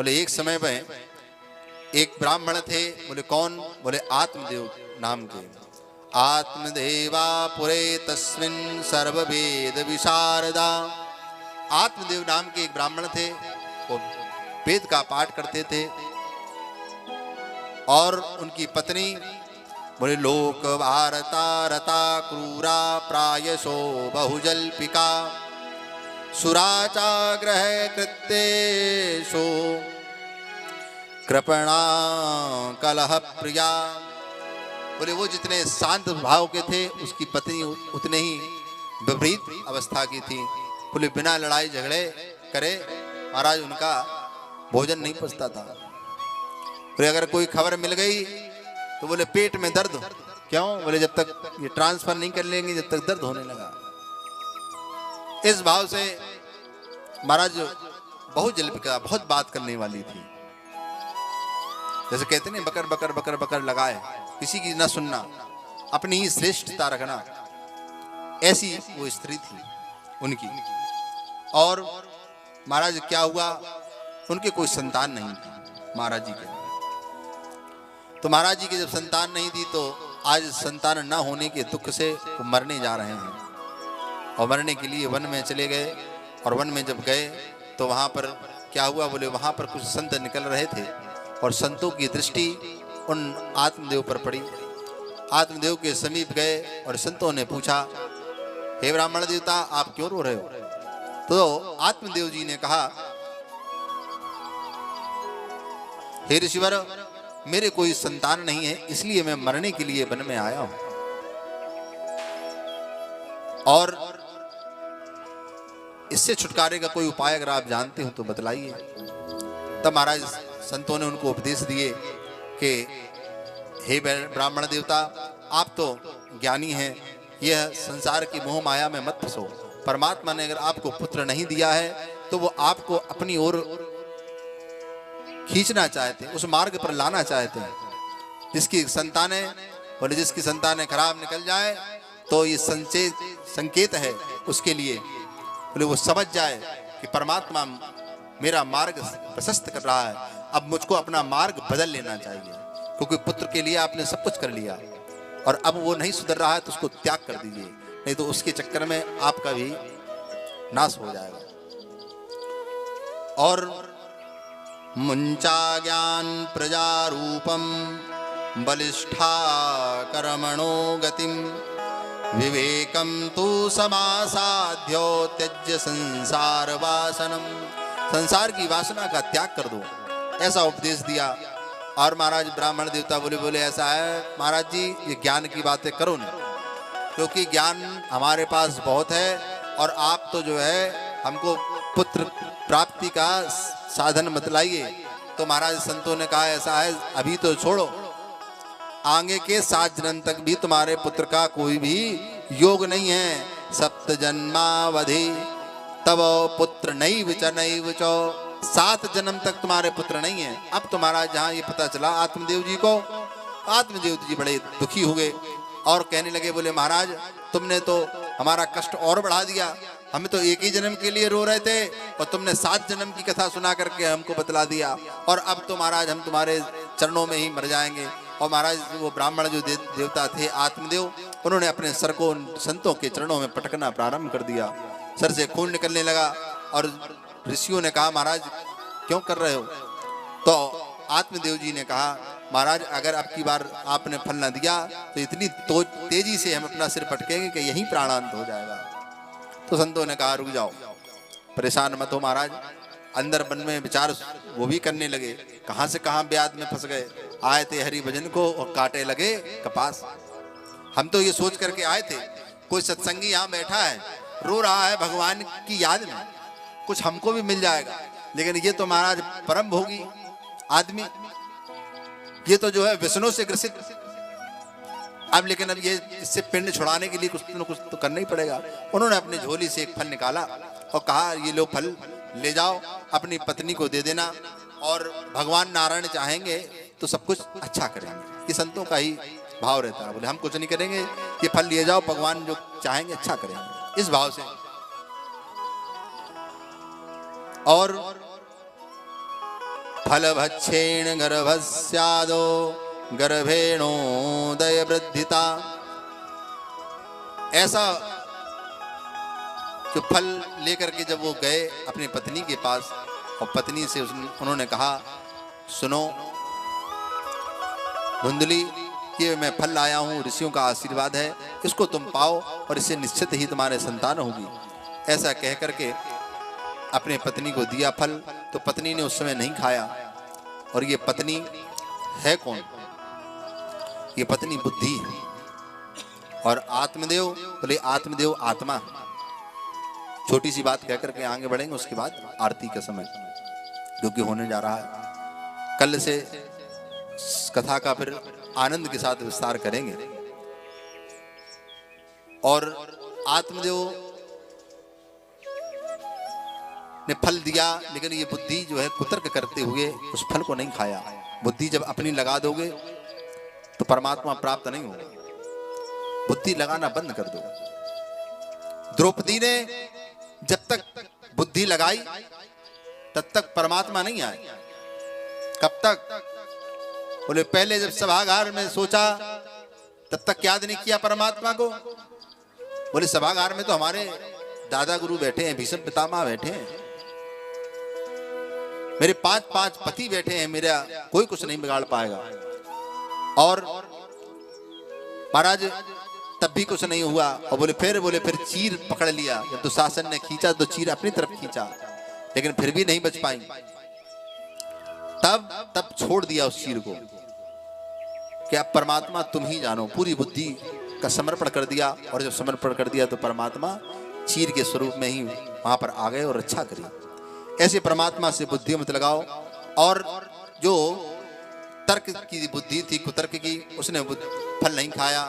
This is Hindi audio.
बोले एक समय में एक ब्राह्मण थे। बोले कौन? बोले आत्मदेव नाम के। आत्मदेवा पुरे तस्मिन् सर्ववेद विशारदा। आत्मदेव नाम के एक ब्राह्मण थे, वो वेद का पाठ करते थे। और उनकी पत्नी बोले लोक भारता रता क्रूरा प्रायशो बहुजल्पिका सुराचाग्रह कृत्येषु कृपणा कलह प्रिया। बोले वो जितने शांत भाव के थे, उसकी पत्नी उतने ही विपरीत अवस्था की थी। बोले बिना लड़ाई झगड़े करे महाराज उनका भोजन नहीं पचता था। बोले अगर कोई खबर मिल गई तो बोले पेट में दर्द। क्यों? बोले जब तक ये ट्रांसफर नहीं कर लेंगे जब तक दर्द होने लगा। इस भाव से महाराज बहुत जल्पिका, बहुत बात करने वाली थी। जैसे कहते नहीं बकर बकर बकर बकर लगाए, किसी की ना सुनना, अपनी ही श्रेष्ठता रखना, ऐसी वो स्त्री थी उनकी। और महाराज क्या हुआ, उनके कोई संतान नहीं थी महाराज जी के। तो महाराज जी की जब संतान नहीं थी तो आज संतान ना होने के दुख से वो मरने जा रहे हैं और मरने के लिए वन में चले गए। और वन में जब गए तो वहाँ पर क्या हुआ, बोले वहाँ पर कुछ संत निकल रहे थे और संतों की दृष्टि उन आत्मदेव पर पड़ी। आत्मदेव के समीप गए और संतों ने पूछा, हे ब्राह्मण देवता आप क्यों रो रहे हो? तो आत्मदेव जी ने कहा, हे ऋषिवर मेरे कोई संतान नहीं है, इसलिए मैं मरने के लिए वन में आया हूं। और इससे छुटकारे का कोई उपाय अगर आप जानते हो तो बतलाइए। तब महाराज संतों ने उनको उपदेश दिए कि हे ब्राह्मण देवता आप तो ज्ञानी हैं, यह संसार की मोह माया में मत फंसो। परमात्मा ने अगर आपको पुत्र नहीं दिया है तो वो आपको अपनी ओर खींचना चाहते हैं, उस मार्ग पर लाना चाहते हैं। जिसकी संतानें बोले जिसकी संतानें खराब निकल जाए तो ये संकेत है उसके लिए। बोले वो समझ जाए कि परमात्मा मेरा मार्ग प्रशस्त कर रहा है, अब मुझको अपना मार्ग बदल लेना चाहिए, क्योंकि पुत्र के लिए आपने सब कुछ कर लिया और अब वो नहीं सुधर रहा है तो उसको त्याग कर दीजिए, नहीं तो उसके चक्कर में आपका भी नाश हो जाएगा। और मुंचा ज्ञान प्रजारूपम बलिष्ठा कर्मणो गतिम विवेकम तु समासाध्यो त्यज्य संसार वासनम। संसार की वासना का त्याग कर दो, ऐसा उपदेश दिया। और महाराज ब्राह्मण देवता बोले ऐसा है महाराज जी ये ज्ञान की बातें करो नहीं, क्योंकि ज्ञान हमारे पास बहुत है और आप तो जो है हमको पुत्र प्राप्ति का साधन बतलाइए। तो महाराज संतों ने कहा ऐसा है अभी तो छोड़ो, आगे के 7 जन्म तक भी तुम्हारे पुत्र का कोई भी योग नहीं है। 7 जन्मावधि तब पुत्र नहीं विचो, 7 जन्म तक तुम्हारे पुत्र नहीं है। अब तुम्हारा जहाँ ये पता चला आत्मदेव जी को, आत्मदेव जी बड़े दुखी हो गए और कहने लगे बोले महाराज तुमने तो हमारा कष्ट और बढ़ा दिया, हम तो एक ही जन्म के लिए रो रहे थे और तुमने 7 जन्म की कथा सुना करके हमको बतला दिया, और अब तो महाराज हम तुम्हारे चरणों में ही मर जाएंगे। और महाराज वो ब्राह्मण जो देवता थे आत्मदेव, उन्होंने अपने सर को संतों के चरणों में पटकना प्रारंभ कर दिया। सर से खून निकलने लगा और ऋषियों ने कहा महाराज क्यों कर रहे हो? तो आत्मदेव जी ने कहा महाराज अगर अब की बार आपने फल न दिया तो इतनी तेजी से हम अपना सिर पटकेंगे कि यहीं प्राणांत हो जाएगा। तो संतों ने कहा रुक जाओ, परेशान मत हो महाराज। अंदर मन में विचार वो भी करने लगे, कहां से कहां ब्याद में फंस गए। आए थे हरि भजन को और काटे लगे कपास। हम तो ये सोच करके आए थे कोई सत्संगी यहाँ बैठा है रो रहा है भगवान की याद में, कुछ हमको भी मिल जाएगा, लेकिन ये तो महाराज परम भोगी आदमी, ये तो जो है व्यसनों से ग्रसित। अब लेकिन अब ये इससे पिंड छुड़ाने के लिए कुछ न कुछ तो करना ही पड़ेगा। उन्होंने अपनी झोली से एक फल निकाला और कहा ये लो फल ले जाओ, अपनी पत्नी को दे देना, और भगवान नारायण चाहेंगे तो सब कुछ अच्छा करेंगे। ये संतों का ही भाव रहता है, बोले हम कुछ नहीं करेंगे, ये फल लिए जाओ, भगवान जो चाहेंगे अच्छा करेंगे, इस भाव से। और फलभक्षेण गर्भस्यादो गर्भेणोदय वृद्धिता। ऐसा जो फल लेकर के जब वो गए अपनी पत्नी के पास और पत्नी से उन्होंने कहा, सुनो धुंधली, ये मैं फल लाया हूँ, ऋषियों का आशीर्वाद है, इसको तुम पाओ और इससे निश्चित ही तुम्हारे संतान होगी। ऐसा कह करके अपने पत्नी को दिया फल। तो पत्नी ने उस समय नहीं खाया। और ये पत्नी है कौन? ये पत्नी बुद्धि है। और आत्मदेव बोले आत्मदेव आत्मा। छोटी सी बात कह करके आगे बढ़ेंगे, उसके बाद आरती का समय जो कि होने जा रहा है। कल से कथा का फिर आनंद के साथ विस्तार करेंगे। और आत्मदेव ने फल दिया, लेकिन ये बुद्धि जो है कुतर्क करते हुए उस फल को नहीं खाया। बुद्धि जब अपनी लगा दोगे तो परमात्मा प्राप्त नहीं होगा। बुद्धि लगाना बंद कर दो। द्रौपदी ने जब तक बुद्धि लगाई तब तक परमात्मा नहीं आए। कब तक? बोले पहले जब सभागार में सोचा तब तक याद नहीं किया परमात्मा को। बोले सभागार में तो हमारे दादा गुरु बैठे हैं, भीष्म पितामह बैठे हैं, मेरे 5 पति बैठे हैं, मेरा कोई कुछ नहीं बिगाड़ पाएगा। और महाराज तब भी कुछ नहीं हुआ। और बोले फिर चीर पकड़ लिया। जब दुशासन ने खींचा तो चीर अपनी तरफ खींचा, लेकिन फिर भी नहीं बच पाई। तब छोड़ दिया उस चीर को कि अब परमात्मा तुम ही जानो। पूरी बुद्धि का समर्पण कर दिया। और जब समर्पण कर दिया तो परमात्मा चीर के स्वरूप में ही वहां पर आ गए और रक्षा करी। ऐसे परमात्मा से बुद्धि मत लगाओ। और जो तर्क की बुद्धि थी, कुतर्क की, उसने फल नहीं खाया।